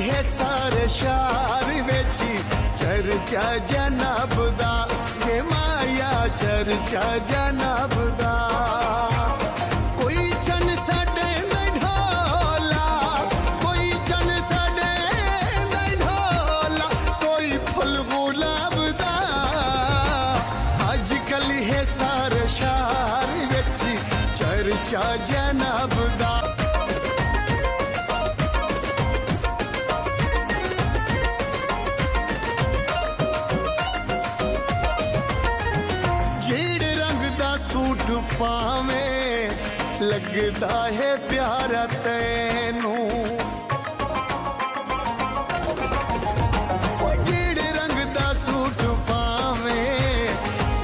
है सारे शहर विच चर्चा जनाब दा ये माया चर्चा जनाब दा कोई छन साडे ढोला कोई छन साडे ढोला कोई फुल गुलाब दा अजकल है सारे शहर विच चर्चा जनाब दा सूट पावे लगदा है प्यारा तैनू जेड़े रंग दा सूट पावे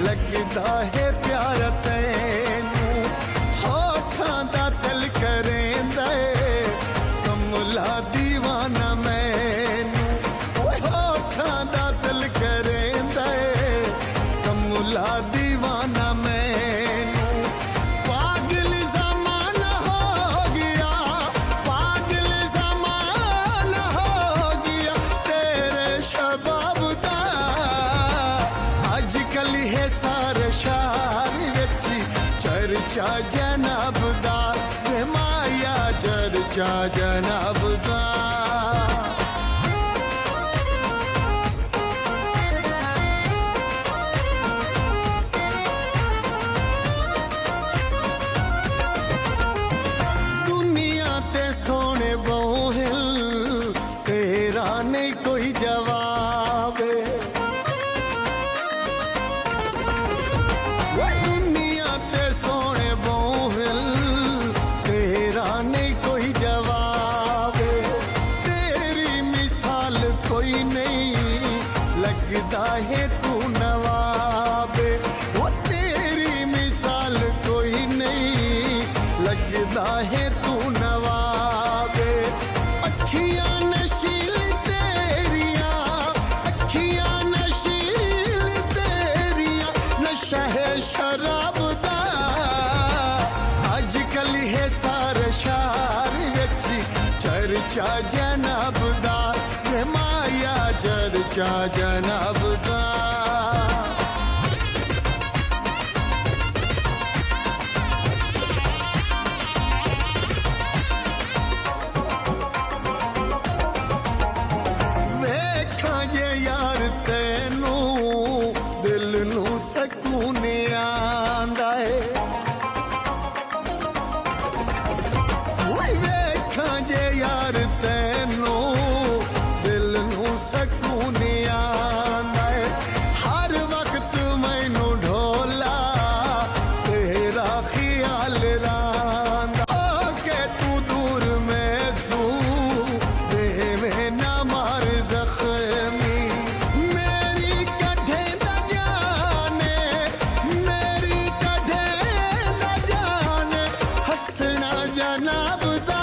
लगदा है प्यारा तैनू होठां दा दिल करेंदा कमला दीवाना मैनू होठां दा दिल करेंदा कमला दीवाना मैनू पागल ज़माना हो गया पागल ज़माना हो गया तेरे शबाब दा अजकल है सारे शहर विच चर्चा जनाब दा वे माया चर्चा जनाब दा सोने बोहिल तेरा नहीं कोई जवाब वो दुनिया ते सोने बोहिल तेरा नहीं कोई जवाब तेरी मिसाल कोई नहीं लगदा है तू नवाब वो तेरी मिसाल कोई नहीं लगदा है तू नवाब अखियां नशील तेरिया अखियां नशील तेरिया नशा है शराब दा अजकल है सारे शहर विच चर्चा जनाब दा वे माया चर्चा जनाब दा तेनू दिल नू सकून आंदा है वेखां जे यार तेनू दिल नू सकून आंदा है हर वक्त मैनू ढोला तेरा ख्याल रांदा के तू दूर में तू देवे ना मार जख्मी जनाब दा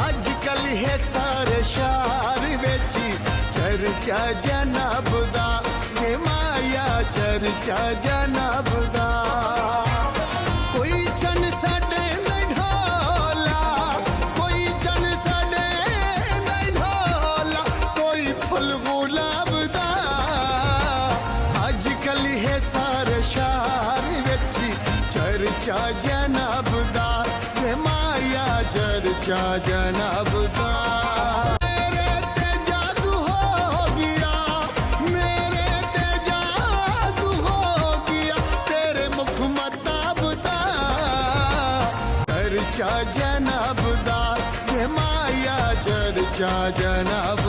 अजकल है सारे शहर विच चर्चा जनाब दा ये माया चर्चा जनाब दा कोई छन साडे ढोला कोई छन साडे ढोला कोई फुल गुलाब दा अजकल है सारे शहर विच चर्चा जनाब दा वे माया चर्चा जनाब दा मेरे ते जादू हो गया मेरे ते जादू हो गया तेरे मुख मताब दा चर्चा जनाब दा वे माया चर्चा जनाब